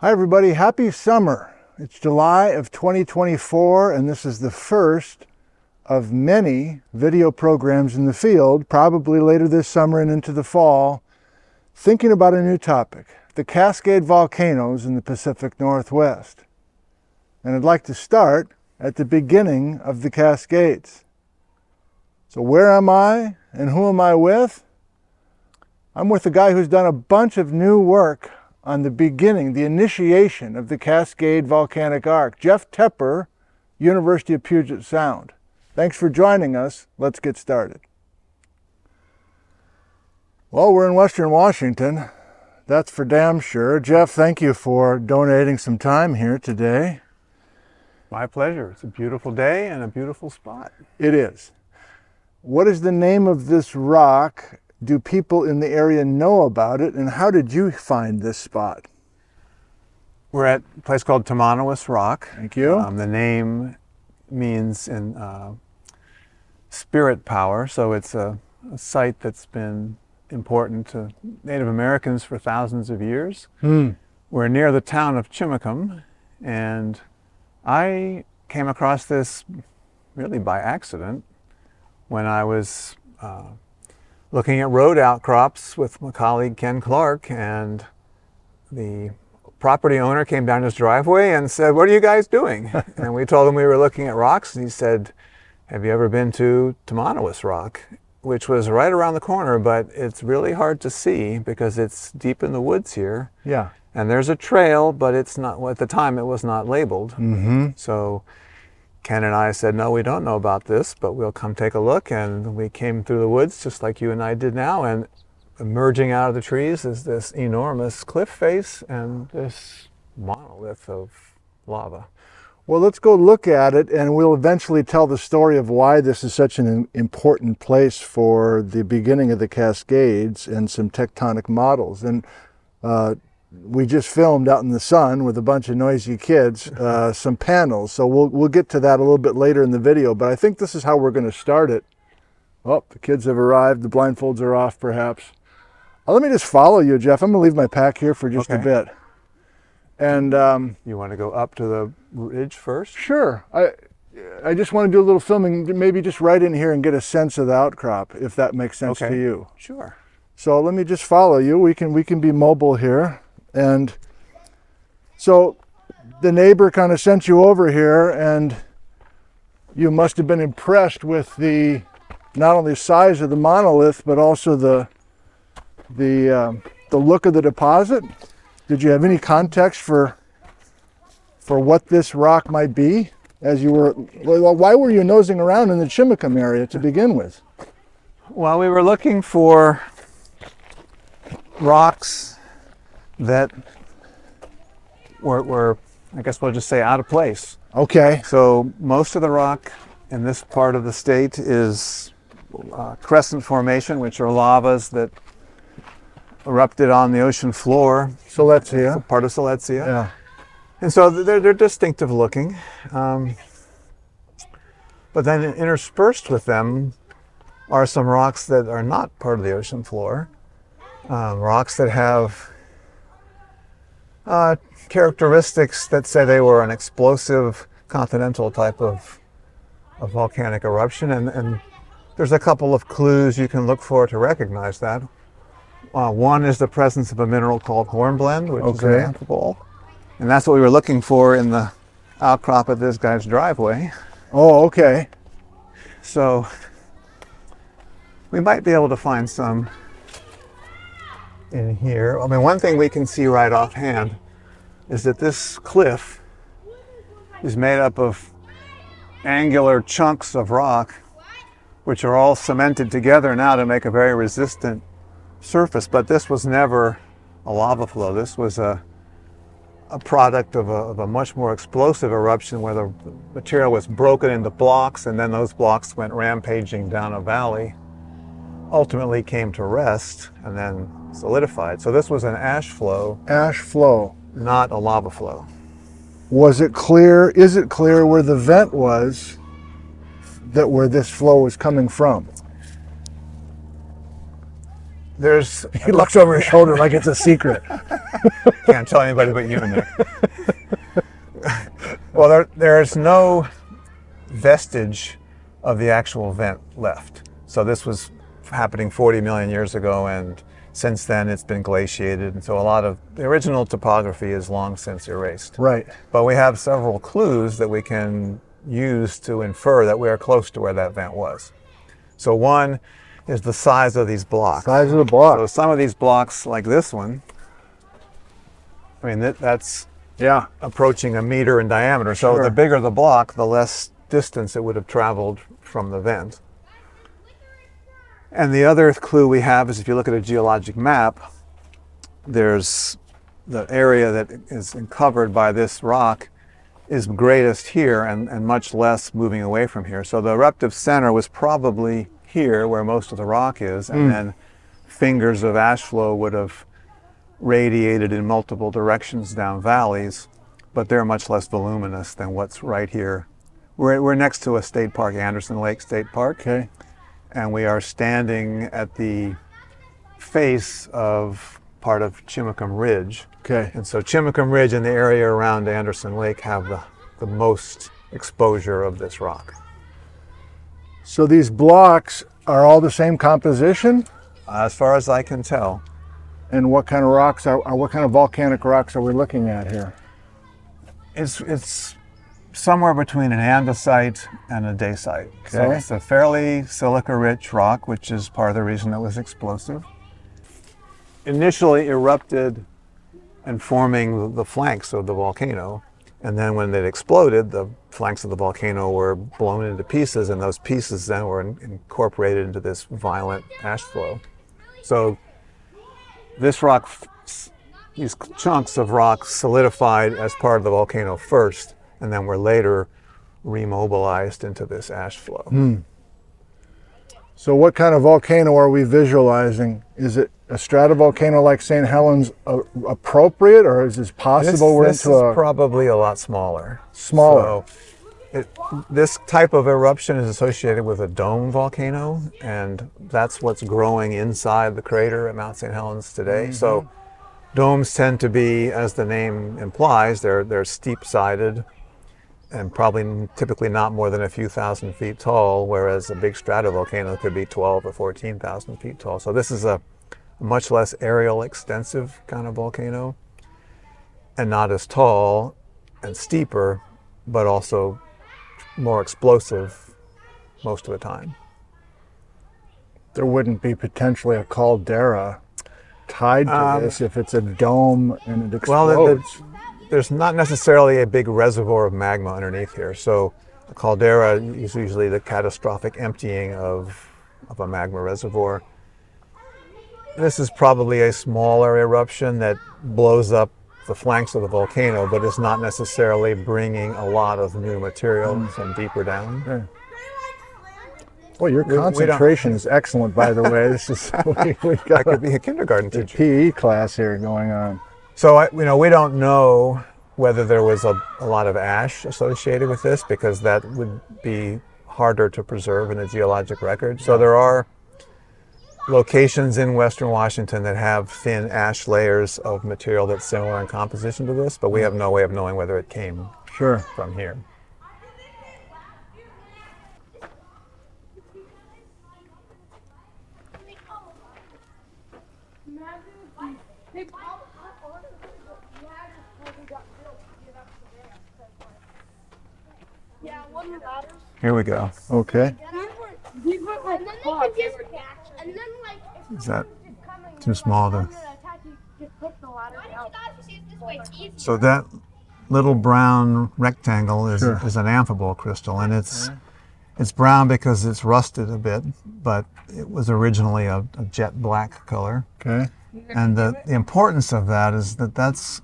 Hi everybody, happy summer. It's July of 2024 and this is the first of many video programs in the field, probably later this summer and into the fall, thinking about a new topic, the Cascade volcanoes in the Pacific Northwest. And I'd like to start at the beginning of the Cascades. So where am I and who am I with? I'm with a guy who's done a bunch of new work on the beginning, the initiation of the Cascade volcanic arc. Jeff Tepper, University of Puget Sound. Thanks for joining us. Let's get started. Well, we're in Western Washington. That's for damn sure. Jeff, thank you for donating some time here today. My pleasure. It's a beautiful day and a beautiful spot. It is. What is the name of this rock? Do people in the area know about it? And how did you find this spot? We're at a place called Tamanowas Rock. Thank you. The name means in spirit power, so it's a site that's been important to Native Americans for thousands of years. We're near the town of Chimacum, and I came across this really by accident when I was looking at road outcrops with my colleague Ken Clark, and the property owner came down his driveway and said, "What are you guys doing?" And we told him we were looking at rocks, and he said, "Have you ever been to Tamanowas Rock?" Which was right around the corner, but it's really hard to see because it's deep in the woods here. Yeah. And there's a trail, but it's not, at the time it was not labeled. So Ken and I said, "No, we don't know about this, but we'll come take a look." And we came through the woods just like you and I did now, and emerging out of the trees is this enormous cliff face and this monolith of lava. Well, let's go look at it, and we'll eventually tell the story of why this is such an important place for the beginning of the Cascades and some tectonic models. And we just filmed out in the sun with a bunch of noisy kids some panels, so we'll get to that a little bit later in the video, but I think this is how we're going to start it. Oh, the kids have arrived. The blindfolds are off, perhaps. Let me just follow you, Jeff. I'm going to leave my pack here for just a bit. And you want to go up to the ridge first? Sure. I just want to do a little filming, maybe just right in here and get a sense of the outcrop, if that makes sense to you. Sure. So let me just follow you. We can be mobile here. And so the neighbor kind of sent you over here, and you must have been impressed with the not only size of the monolith, but also the look of the deposit. Did you have any context for what this rock might be as you were, why were you nosing around in the Chimacum area to begin with? Well, we were looking for rocks that were, I guess we'll just say, out of place. Okay. So most of the rock in this part of the state is crescent formation, which are lavas that erupted on the ocean floor. Siletzia. Part of Siletzia. Yeah. And so they're distinctive looking. But then interspersed with them are some rocks that are not part of the ocean floor. Rocks that have characteristics that say they were an explosive continental type of volcanic eruption. And there's a couple of clues you can look for to recognize that. One is the presence of a mineral called hornblende, which is an amphibole. And that's what we were looking for in the outcrop of this guy's driveway. Oh, okay. So we might be able to find some in here. I mean, one thing we can see right offhand is that this cliff is made up of angular chunks of rock, which are all cemented together now to make a very resistant surface. But this was never a lava flow. This was a product of a much more explosive eruption where the material was broken into blocks, and then those blocks went rampaging down a valley, ultimately came to rest, and then solidified. So this was an ash flow. Ash flow. Not a lava flow. Was it clear, is it clear where the vent was, that where this flow was coming from? There's He looks over his shoulder like it's a secret. can't tell anybody but you, Nick. Well, there's no vestige of the actual vent left. So this was happening 40 million years ago, and since then it's been glaciated, and so a lot of the original topography is long since erased. Right. But we have several clues that we can use to infer that we are close to where that vent was. So one is the size of these blocks. Size of the block. So some of these blocks, like this one, I mean, that's Yeah. approaching a meter in diameter. So Sure. the bigger the block, the less distance it would have traveled from the vent. And the other clue we have is if you look at a geologic map, there's the area that is covered by this rock is greatest here and much less moving away from here. So the eruptive center was probably here where most of the rock is, and then fingers of ash flow would have radiated in multiple directions down valleys, but they're much less voluminous than what's right here. We're next to a state park, Anderson Lake State Park. Okay. And we are standing at the face of part of Chimacum Ridge. Okay. And so Chimacum Ridge and the area around Anderson Lake have the most exposure of this rock. So these blocks are all the same composition? As far as I can tell, And what kind of rocks what kind of volcanic rocks are we looking at here? it's somewhere between an andesite and a dacite. So Okay. it's a fairly silica-rich rock, which is part of the reason it was explosive. Initially erupted and forming the flanks of the volcano, and then when it exploded, the flanks of the volcano were blown into pieces, and those pieces then were incorporated into this violent ash flow. So this rock, these chunks of rock solidified as part of the volcano first, and then were later remobilized into this ash flow. So what kind of volcano are we visualizing? Is it a stratovolcano like St. Helens appropriate, or is this possible we're This into is a probably a lot smaller. smaller? So this type of eruption is associated with a dome volcano, and that's what's growing inside the crater at Mount St. Helens today. So domes tend to be, as the name implies, they're steep-sided and probably typically not more than a few thousand feet tall, whereas a big stratovolcano could be 12 or 14,000 feet tall. So this is a much less aerial, extensive kind of volcano, and not as tall and steeper, but also more explosive most of the time. There wouldn't be potentially a caldera tied to this if it's a dome and it explodes. Well, there's not necessarily a big reservoir of magma underneath here. So a caldera is usually the catastrophic emptying of a magma reservoir. This is probably a smaller eruption that blows up the flanks of the volcano, but is not necessarily bringing a lot of new material from deeper down. Okay. Well, your We don't- concentration is excellent, by the way. This is we got I could be a kindergarten a teacher. PE class here going on. So we don't know whether there was a lot of ash associated with this, because that would be harder to preserve in a geologic record. So there are locations in Western Washington that have thin ash layers of material that's similar in composition to this, but we have no way of knowing whether it came Sure. from here. Here we go. Okay. Is that too small to... So that little brown rectangle is, Sure. is an amphibole crystal, and it's brown because it's rusted a bit, but it was originally a jet black color. Okay. And the importance of that is that that's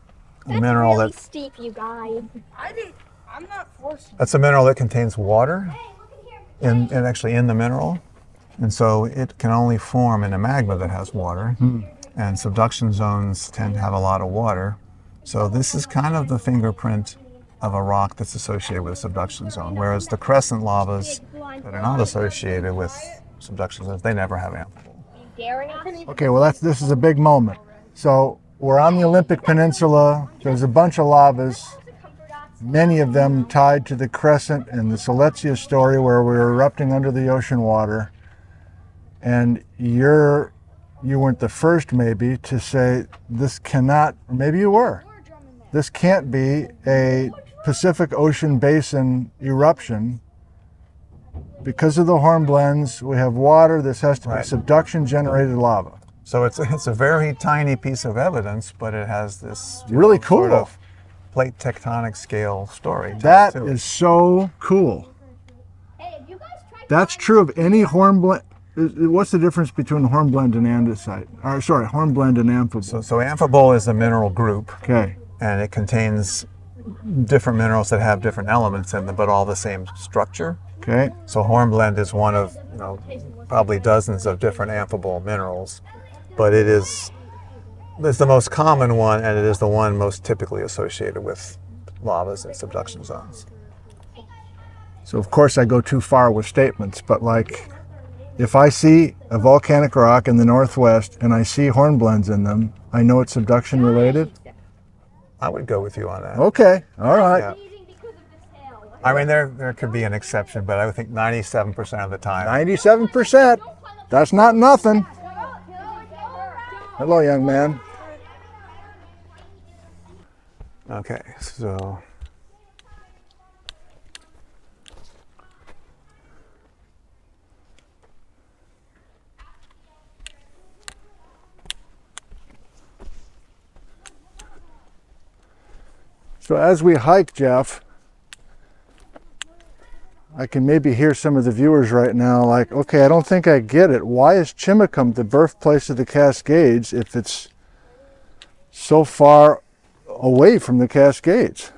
a mineral really that steep, you guys. I'm not forcing. that's a mineral that contains water and actually in the mineral, and so it can only form in a magma that has water. And subduction zones tend to have a lot of water. So this is kind of the fingerprint of a rock that's associated with a subduction zone, whereas the crescent lavas that are not associated with subduction zones, they never have amphibole. daring us? Okay, well this is a big moment. So we're on the Olympic Peninsula. There's a bunch of lavas, many of them tied to the crescent and the Silesia story where we were erupting under the ocean water. And you weren't the first maybe to say this cannot, or maybe you were, this can't be a Pacific Ocean Basin eruption. Because of the hornblends, we have water. This has to be subduction generated lava. So it's a very tiny piece of evidence, but it has this Really cool. sort of plate tectonic scale story. That is so cool. Hey, have you guys tried That's true of any hornblende. What's the difference between hornblende and andesite? Or, sorry, hornblende and amphibole. So amphibole is a mineral group, Okay. and it contains different minerals that have different elements in them, but all the same structure. Okay. So hornblende is one of, probably dozens of different amphibole minerals, but it's the most common one, and it is the one most typically associated with lavas and subduction zones. So of course I go too far with statements, but like if I see a volcanic rock in the northwest and I see hornblends in them, I know it's subduction related? I would go with you on that. Okay. All right. Yeah. eating because of this hail? I mean, there could be an exception, but I would think 97% of the time. 97%. That's not nothing. Hello, young man. Okay, so So as we hike, Jeff, I can maybe hear some of the viewers right now like, okay, I don't think I get it. Why is Chimacum the birthplace of the Cascades if it's so far away from the Cascades?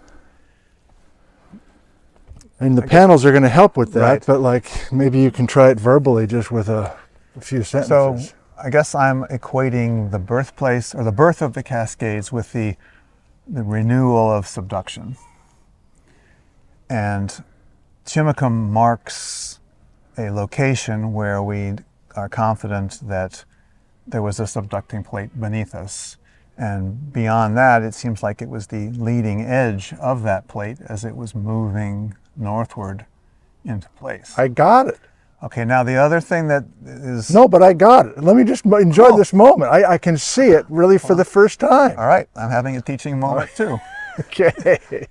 And the panels are going to help with that, Right. but like maybe you can try it verbally just with a few so sentences. I guess I'm equating the birthplace or the birth of the Cascades with the renewal of subduction. And Chimacum marks a location where we are confident that there was a subducting plate beneath us. And beyond that, it seems like it was the leading edge of that plate as it was moving northward into place. I got it. Okay, now the other thing that is... No, but I got it. Let me just enjoy this moment. I can see it really for the first time. All right, I'm having a teaching moment too. Okay.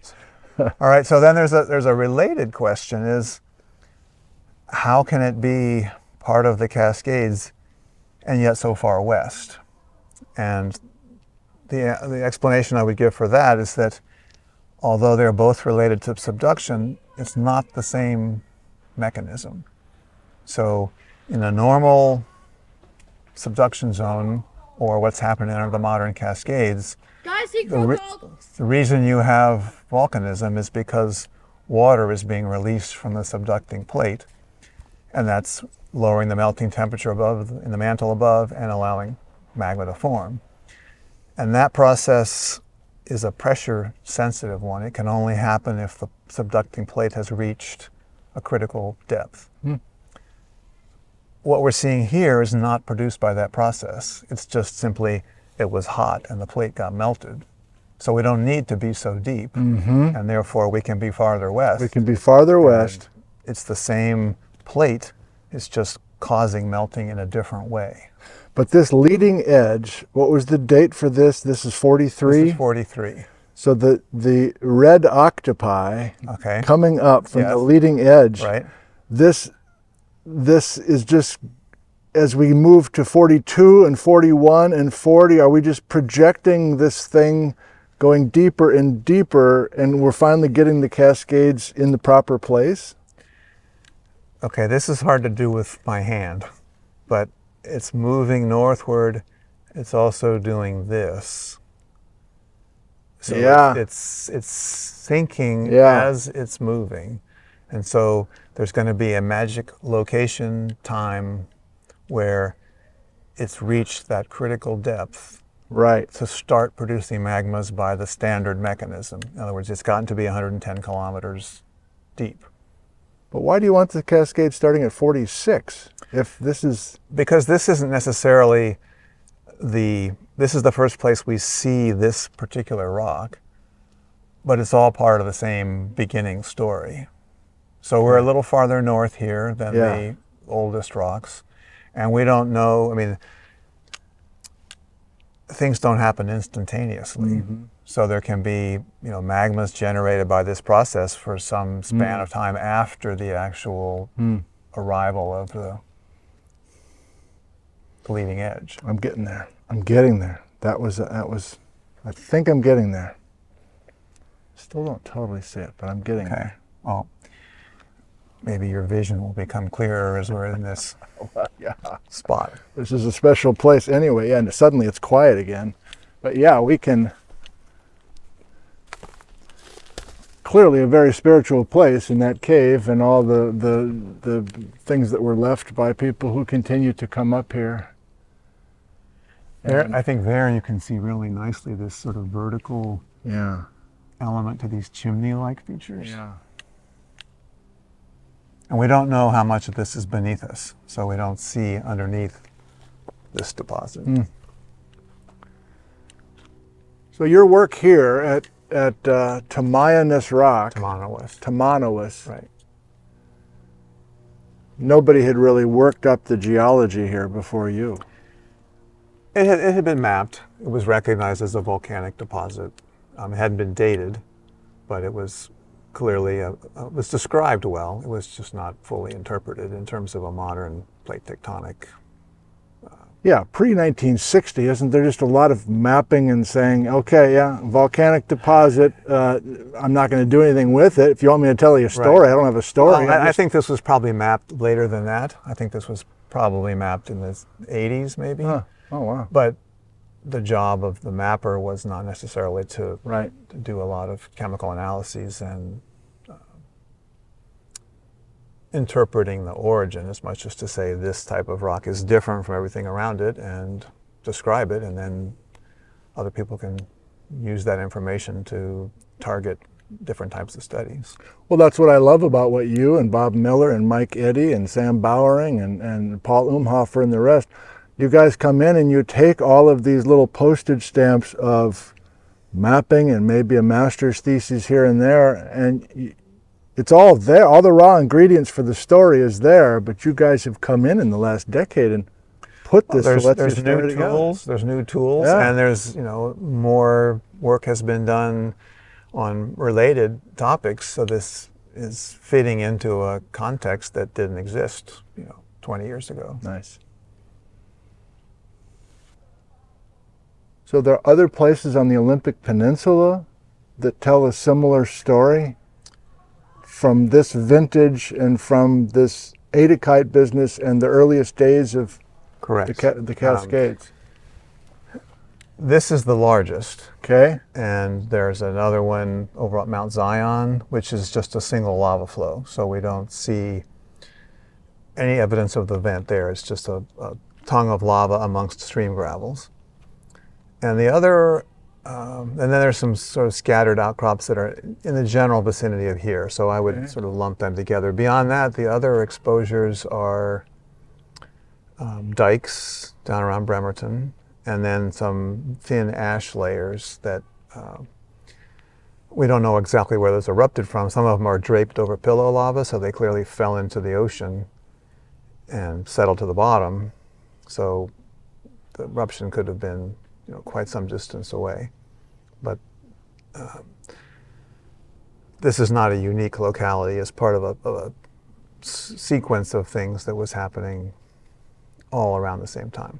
All right, so then there's a related question is, how can it be part of the Cascades and yet so far west? And the explanation I would give for that is that although they're both related to subduction, it's not the same mechanism. So in a normal subduction zone, or what's happening under the modern Cascades, Guys, he the reason you have volcanism is because water is being released from the subducting plate, and that's lowering the melting temperature in the mantle above and allowing magma to form. And that process is a pressure sensitive one. It can only happen if the subducting plate has reached a critical depth. What we're seeing here is not produced by that process. It's just simply it was hot and the plate got melted. So we don't need to be so deep, and therefore we can be farther west. We can be farther west. It's the same plate, it's just causing melting in a different way. But this leading edge, what was the date for this? This is 43? This is 43. So the red octopi Okay. coming up from Yes. the leading edge, Right? this is just, as we move to 42 and 41 and 40, are we just projecting this thing going deeper and deeper, and we're finally getting the Cascades in the proper place? Okay, this is hard to do with my hand, but it's moving northward. It's also doing this. So Yeah. it's sinking Yeah. as it's moving. And so there's going to be a magic location time where it's reached that critical depth Right. to start producing magmas by the standard mechanism. In other words, it's gotten to be 110 kilometers deep. But why do you want the Cascade starting at 46? If this is... Because this isn't necessarily this is the first place we see this particular rock, but it's all part of the same beginning story. So we're a little farther north here than the oldest rocks, and we don't know, I mean, things don't happen instantaneously. So there can be, magmas generated by this process for some span of time after the actual arrival of the leading edge. I'm getting there. I'm getting there. That was, I think I'm getting there. Still don't totally see it, but I'm getting there. Well, maybe your vision will become clearer as we're in this spot. This is a special place anyway, and suddenly it's quiet again. But yeah, we can... Clearly a very spiritual place in that cave, and all the things that were left by people who continue to come up here. I think there you can see really nicely this sort of vertical element to these chimney-like features. Yeah. And we don't know how much of this is beneath us, so we don't see underneath this deposit. So your work here at Tamanowas Rock, Tamanowas. Right. Nobody had really worked up the geology here before you. It had been mapped. It was recognized as a volcanic deposit. It hadn't been dated, but it was clearly, it was described well. It was just not fully interpreted in terms of a modern plate tectonic. Yeah, pre-1960, isn't there just a lot of mapping and saying, okay, volcanic deposit, I'm not going to do anything with it. If you want me to tell you a story, I don't have a story. Well, I think this was probably mapped later than that. I think this was probably mapped in the 80s, maybe. Huh. Oh, wow. But the job of the mapper was not necessarily to do a lot of chemical analyses and interpreting the origin, as much as to say this type of rock is different from everything around it and describe it, and then other people can use that information to target different types of studies. Well, that's what I love about what you and Bob Miller and Mike Eddy and Sam Bowering and Paul Umhofer and the rest, you guys come in and you take all of these little postage stamps of mapping and maybe a master's thesis here and there, and it's all there. All the raw ingredients for the story is there, but you guys have come in the last decade and put this. There's new tools. There's new tools, and there's more work has been done on related topics. So this is fitting into a context that didn't exist, 20 years ago. Nice. So there are other places on the Olympic Peninsula that tell a similar story from this vintage and from this Adakite business and the earliest days of the Cascades. This is the largest. Okay. And there's another one over at Mount Zion, which is just a single lava flow. So we don't see any evidence of the vent there. It's just a tongue of lava amongst stream gravels. And the other, and then there's some sort of scattered outcrops that are in the general vicinity of here. So I would sort of lump them together. Beyond that, the other exposures are dikes down around Bremerton, and then some thin ash layers that we don't know exactly where those erupted from. Some of them are draped over pillow lava, so they clearly fell into the ocean and settled to the bottom. So the eruption could have been quite some distance away. But this is not a unique locality. It's part of a sequence of things that was happening all around the same time.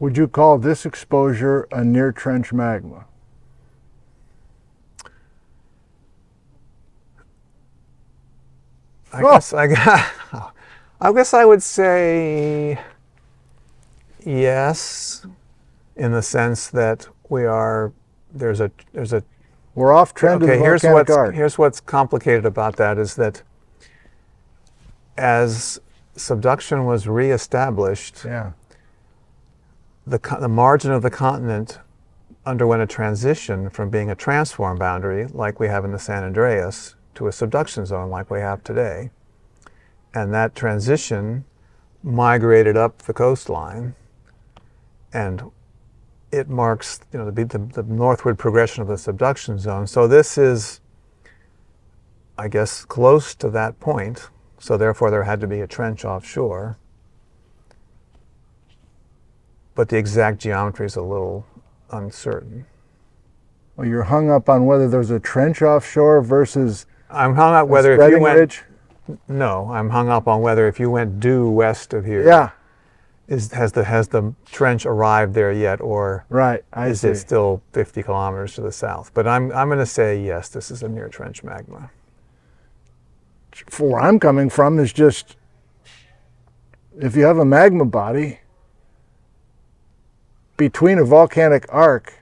Would you call this exposure a near trench magma? I guess I would say yes, in the sense that we're off trend to the volcanic arc. Here's what's complicated about that is that as subduction was reestablished, the margin of the continent underwent a transition from being a transform boundary, like we have in the San Andreas, to a subduction zone like we have today. And that transition migrated up the coastline, and it marks, the northward progression of the subduction zone. So this is, I guess, close to that point. So therefore there had to be a trench offshore. But the exact geometry is a little uncertain. Well, you're hung up on whether there's a trench offshore versus I'm hung up a whether if spreading you went. ridge. No, I'm hung up on whether if you went due west of here, Yeah, has the trench arrived there yet, or right. I is see. it still 50 kilometers to the south? But I'm going to say yes, this is a near trench magma. Where I'm coming from is just, if you have a magma body between a volcanic arc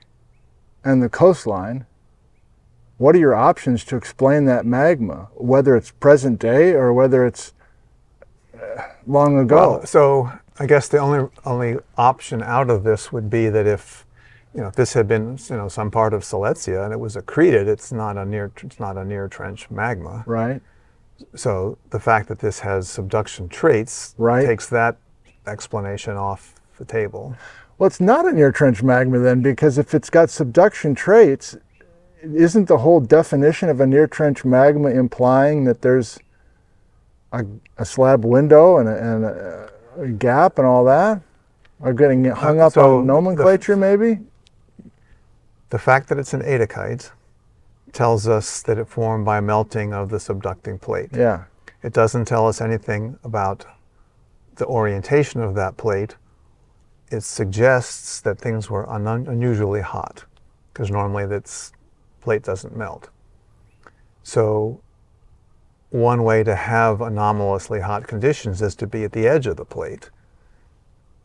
and the coastline, what are your options to explain that magma, whether it's present day or whether it's long ago? Well, so I guess the only option out of this would be that if this had been some part of Silesia and it was accreted, it's not a near trench magma. Right. So the fact that this has subduction traits Right. takes that explanation off the table. Well, it's not a near trench magma then, because if it's got subduction traits, isn't the whole definition of a near trench magma implying that there's a slab window and a gap and all that? Or getting hung up so on nomenclature, maybe? The fact that it's an adachite tells us that it formed by melting of the subducting plate. Yeah. It doesn't tell us anything about the orientation of that plate. It suggests that things were unusually hot, because normally that plate doesn't melt. So one way to have anomalously hot conditions is to be at the edge of the plate,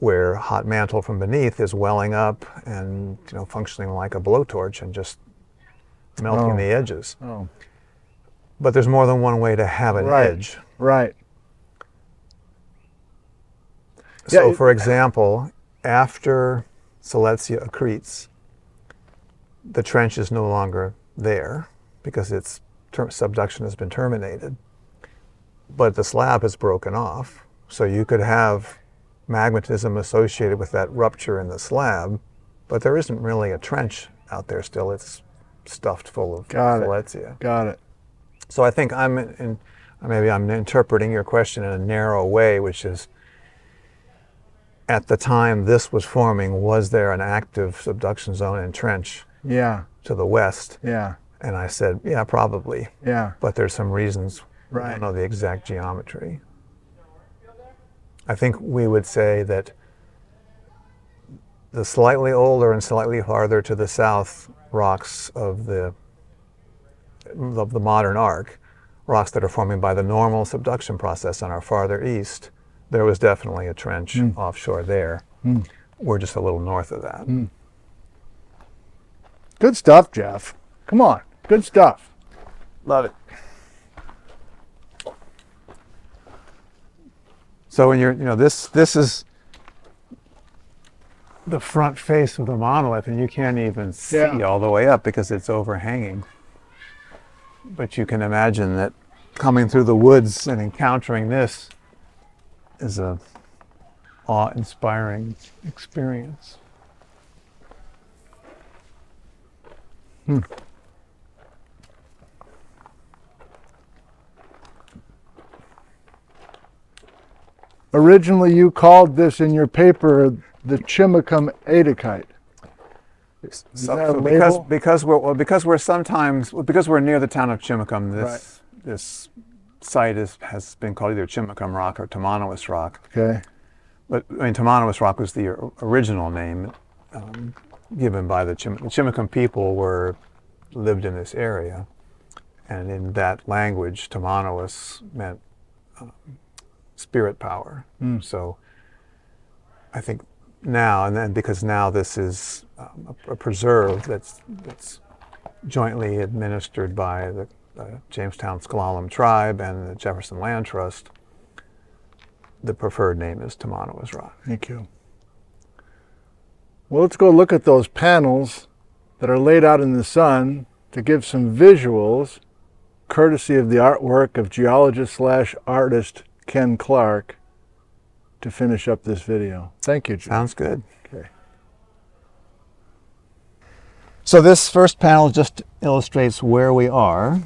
where hot mantle from beneath is welling up and functioning like a blowtorch and just melting the edges. Oh. But there's more than one way to have an Right. edge. Right. So Yeah, for example, after Silesia accretes, the trench is no longer there because its subduction has been terminated, but the slab has broken off. So you could have magmatism associated with that rupture in the slab, but there isn't really a trench out there still. It's stuffed full of Silesia. Got it. So I think maybe I'm interpreting your question in a narrow way, which is, at the time this was forming, was there an active subduction zone and trench Yeah. to the west? Yeah. And I said, yeah, probably. Yeah. But there's some reasons we Right. don't know the exact geometry. I think we would say that the slightly older and slightly farther to the south rocks of the modern arc, rocks that are forming by the normal subduction process on our farther east, there was definitely a trench offshore there. We're just a little north of that. Good stuff, Jeff. Come on. Good stuff. Love it. So when this is the front face of the monolith, and you can't even see all the way up because it's overhanging. But you can imagine that coming through the woods and encountering this is a awe-inspiring experience. Originally, you called this in your paper the Chimacum adachite. Is that a label? because we're near the town of Chimacum, this site has been called either Chimacum rock or Tamanowas rock. Okay. But Tamanowas rock was the original name given by the Chimacum people lived in this area, and in that language, Tamanowas meant spirit power. So I think now, and then because now this is a preserve that's jointly administered by the Jamestown S'Klallam tribe and the Jefferson Land Trust, the preferred name is Tamanowas rock. Thank you. Well, let's go look at those panels that are laid out in the sun to give some visuals courtesy of the artwork of geologist/artist Ken Clark, to finish up this video. Thank you, Jim. Sounds good. Okay. So this first panel just illustrates where we are.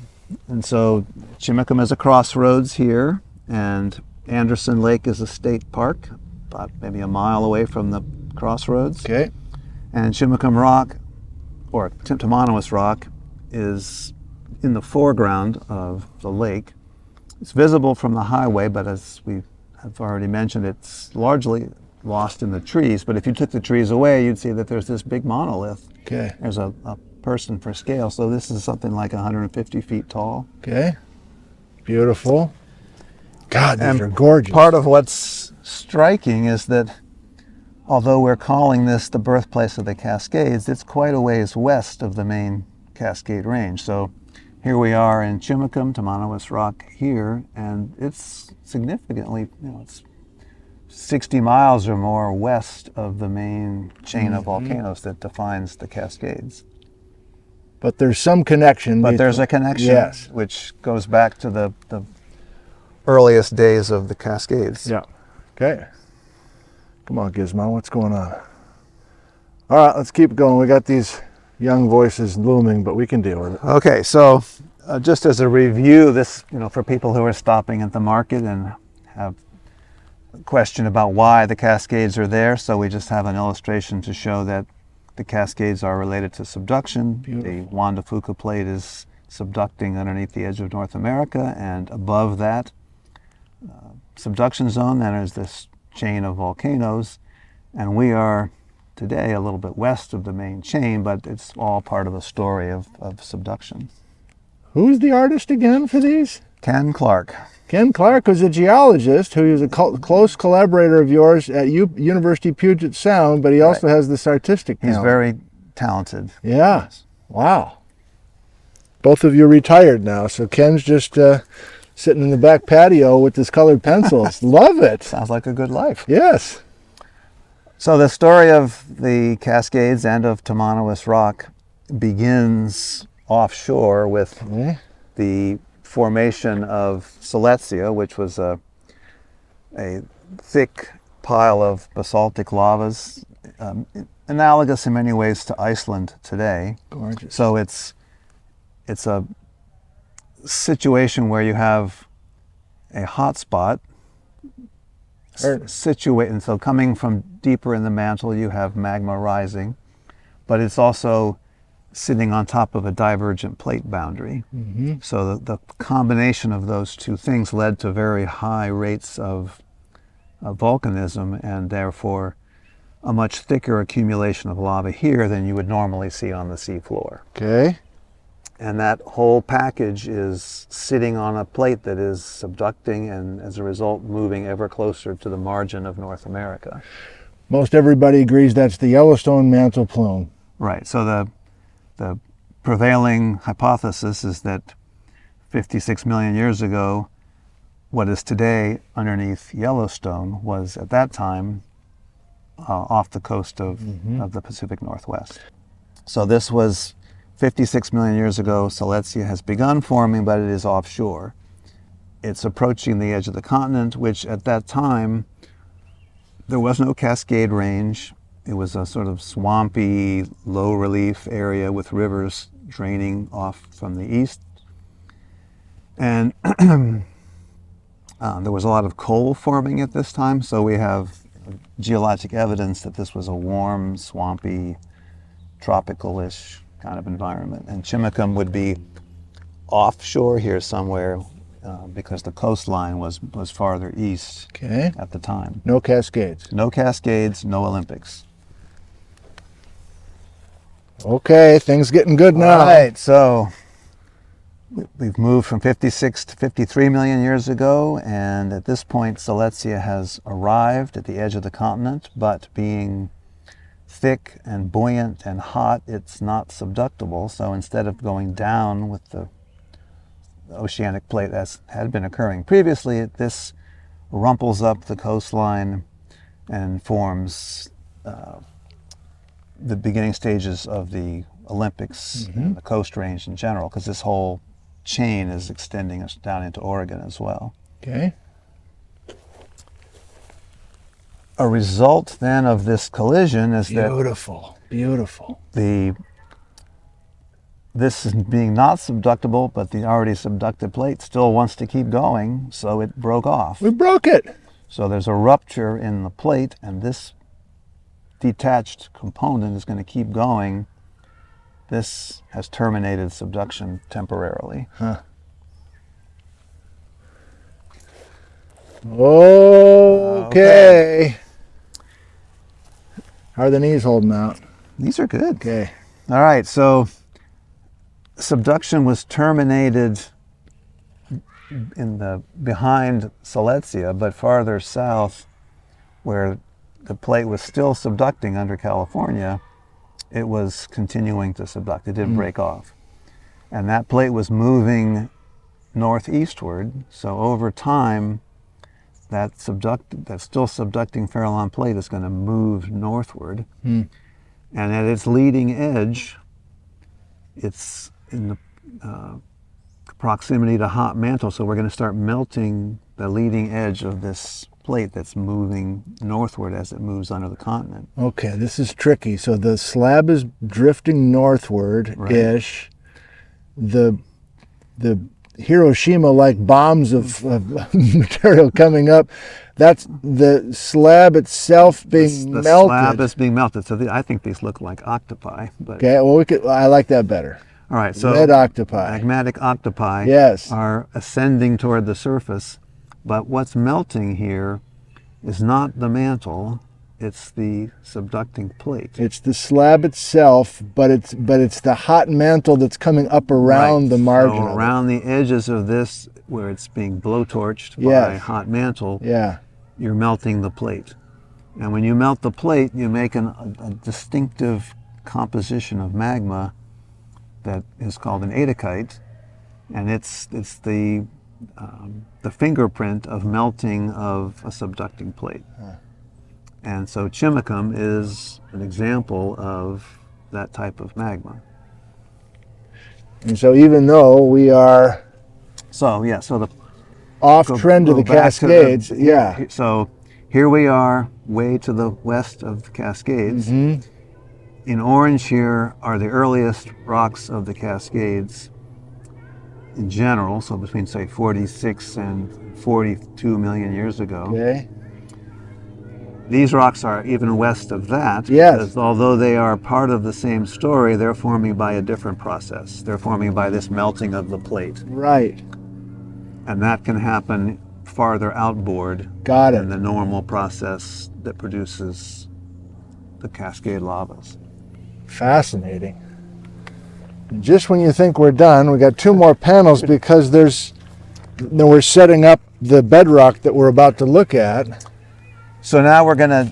And so Chimacum is a crossroads here, and Anderson Lake is a state park, about maybe a mile away from the crossroads. Okay. And Chimacum Rock, or Tamanowas Rock, is in the foreground of the lake. It's visible from the highway, but as we have already mentioned, it's largely lost in the trees. But if you took the trees away, you'd see that there's this big monolith. Okay. There's a person for scale, so this is something like 150 feet tall. Okay. Beautiful. God, these And are gorgeous. Part of what's striking is that although we're calling this the birthplace of the Cascades, it's quite a ways west of the main Cascade Range. So here we are in Chimacum, Tamanowas Rock here, and it's significantly, it's 60 miles or more west of the main chain of volcanoes that defines the Cascades. But there's some connection. But there's a connection, Yes. which goes back to the earliest days of the Cascades. Yeah. Okay. Come on, Gizmo, what's going on? All right, let's keep going. We got these young voices looming, but we can deal with it. Okay, so just as a review, this, for people who are stopping at the market and have a question about why the Cascades are there, so we just have an illustration to show that the Cascades are related to subduction. Beautiful. The Juan de Fuca plate is subducting underneath the edge of North America, and above that subduction zone, then there's this chain of volcanoes, and we are today a little bit west of the main chain, but it's all part of a story of subduction. Who's the artist again for these? Ken Clark. Ken Clark was a geologist who is a close collaborator of yours at University Puget Sound, but he also has this artistic talent. He's very talented. Yeah. Wow. Both of you are retired now, so Ken's just sitting in the back patio with his colored pencils. Love it. Sounds like a good life. Yes. So the story of the Cascades and of Tamanowas Rock begins offshore with the formation of Silesia, which was a thick pile of basaltic lavas, analogous in many ways to Iceland today. Gorgeous. So it's a situation where you have a hot spot situated, and so coming from deeper in the mantle you have magma rising, but it's also sitting on top of a divergent plate boundary. Mm-hmm. So the combination of those two things led to very high rates of volcanism, and therefore a much thicker accumulation of lava here than you would normally see on the seafloor. Okay. And that whole package is sitting on a plate that is subducting and, as a result, moving ever closer to the margin of North America. Most everybody agrees that's the Yellowstone mantle plume. Right. So the prevailing hypothesis is that 56 million years ago, what is today underneath Yellowstone was at that time off the coast of the Pacific Northwest. So this was 56 million years ago. Silesia has begun forming, but it is offshore. It's approaching the edge of the continent, which at that time, there was no Cascade Range. It was a sort of swampy, low relief area with rivers draining off from the east. And there was a lot of coal forming at this time, so we have geologic evidence that this was a warm, swampy, tropical-ish kind of environment. And Chimacum would be offshore here somewhere because the coastline was farther east at the time. No Cascades. No Cascades, no Olympics. Okay, things getting good now. All right, so we've moved from 56 to 53 million years ago, and at this point Silesia has arrived at the edge of the continent, but being thick and buoyant and hot, it's not subductible. So instead of going down with the oceanic plate as had been occurring previously, this rumples up the coastline and forms the beginning stages of the Olympics and the Coast Range in general, because this whole chain is extending us down into Oregon as well. Okay. A result then of this collision is that Beautiful. Beautiful. this is being not subductible, but the already subducted plate still wants to keep going, so it broke off. We broke it. So there's a rupture in the plate, and this detached component is going to keep going. This has terminated subduction temporarily. Huh. Okay. How are the knees holding out? These are good. Okay. All right, so subduction was terminated in the behind Silesia, but farther south, where the plate was still subducting under California, it was continuing to subduct. It didn't break off. And that plate was moving northeastward, so over time, that still subducting Farallon plate is going to move northward. And at its leading edge, it's in the proximity to hot mantle, so we're going to start melting the leading edge of this plate that's moving northward as it moves under the continent. Okay, this is tricky. So the slab is drifting northward-ish. The Hiroshima-like bombs of material coming up. That's the slab itself being The melted. slab is being melted. So I think these look like octopi. But Okay, well, I like that better. all right, so Red octopi. magmatic octopi Yes. are ascending toward the surface, but what's melting here is not the mantle, it's the subducting plate. It's the slab itself, but it's the hot mantle that's coming up around Right. the margin So of around the edges of this, where it's being blowtorched by Yes. hot mantle, it. Yeah. you're melting the plate. And when you melt the plate, you make a distinctive composition of magma that is called an adachite, and it's the fingerprint of melting of a subducting plate. And so Chimacum is an example of that type of magma. And so even though we are So yeah, so the off go- trend to go the back to Cascades, yeah. So here we are, way to the west of the Cascades. In orange here are the earliest rocks of the Cascades in general, so between say 46 and 42 million years ago. Okay. These rocks are even west of that, Yes. because although they are part of the same story, they're forming by a different process. They're forming by this melting of the plate. Right. And that can happen farther outboard Got than it. the normal process that produces the Cascade lavas. Fascinating. And just when you think we're done, we got two more panels because we're setting up the bedrock that we're about to look at. So now we're going to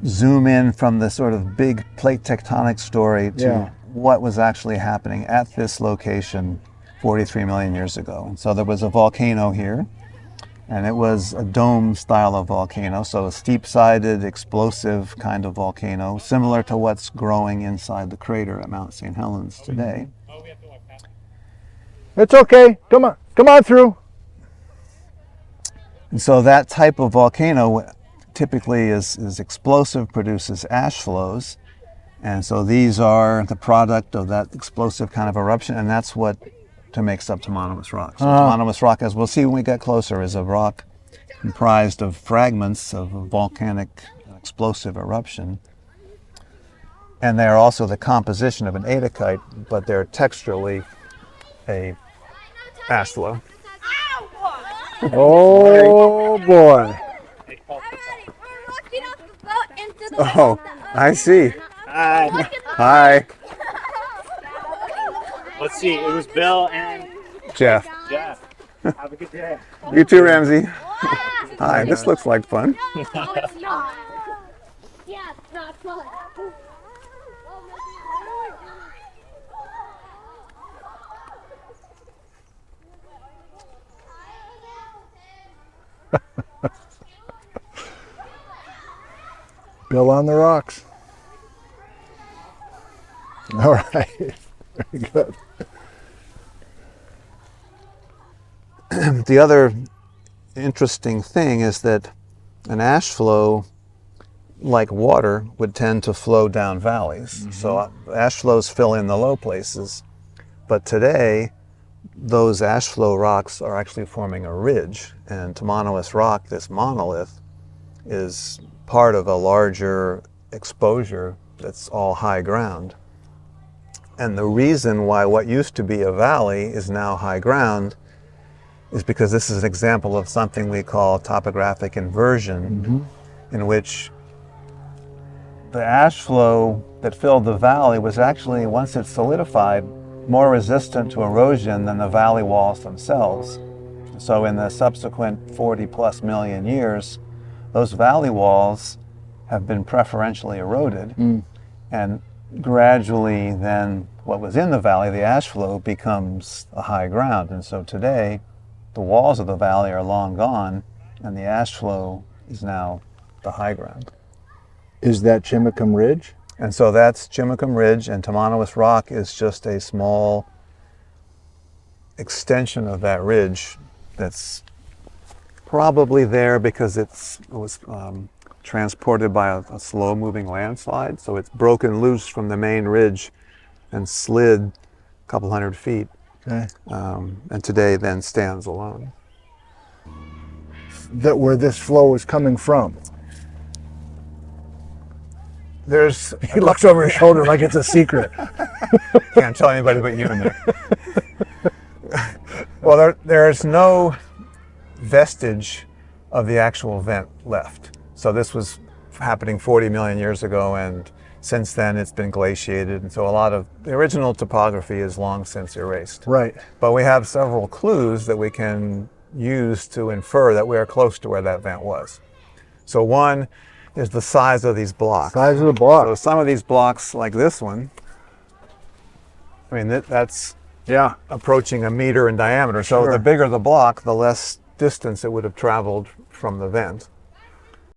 zoom in from the sort of big plate tectonic story to Yeah. what was actually happening at this location 43 million years ago. And so there was a volcano here, and it was a dome style of volcano, so a steep-sided, explosive kind of volcano, similar to what's growing inside the crater at Mount St. Helens today. It's okay. Come on through. And so that type of volcano typically is explosive, produces ash flows. And so these are the product of that explosive kind of eruption, and that's what makes up Tamanowas rock. So Tamanowas rock, as we'll see when we get closer, is a rock comprised of fragments of a volcanic explosive eruption. And they are also the composition of an adachite, but they're texturally a ash flow. Oh boy. Oh, I see. Hi, Let's see, it was Bill and Jeff. Jeff. Have a good day. You too, Ramsey. Hi, this looks like fun. No, it's not. Yeah, it's not fun. Bill on the rocks. All right. Very good. the other interesting thing is that an ash flow, like water, would tend to flow down valleys. So ash flows fill in the low places. But today, those ash flow rocks are actually forming a ridge. And Tamanowas rock, this monolith, is part of a larger exposure that's all high ground. And the reason why what used to be a valley is now high ground is because this is an example of something we call topographic inversion, in which the ash flow that filled the valley was actually, once it solidified, more resistant to erosion than the valley walls themselves. So in the subsequent 40 plus million years, those valley walls have been preferentially eroded, and gradually then what was in the valley, the ash flow, becomes a high ground. And so today, the walls of the valley are long gone, and the ash flow is now the high ground. Is that Chimacum Ridge? And so that's Chimacum Ridge, and Tamanowas Rock is just a small extension of that ridge that's probably there because it was transported by a slow-moving landslide. So it's broken loose from the main ridge and slid a couple hundred feet. Okay. And today then stands alone. That where this flow is coming from. There's He looks over his shoulder like it's a secret. Can't tell anybody but you and Nick. Well, there's no vestige of the actual vent left. So this was happening 40 million years ago, and since then it's been glaciated, and so a lot of the original topography is long since erased. Right. But we have several clues that we can use to infer that we are close to where that vent was. So one is the size of these blocks. Size of the block. So some of these blocks, like this one, I mean, that's Yeah. approaching a meter in diameter. So Sure. the bigger the block, the less distance it would have traveled from the vent.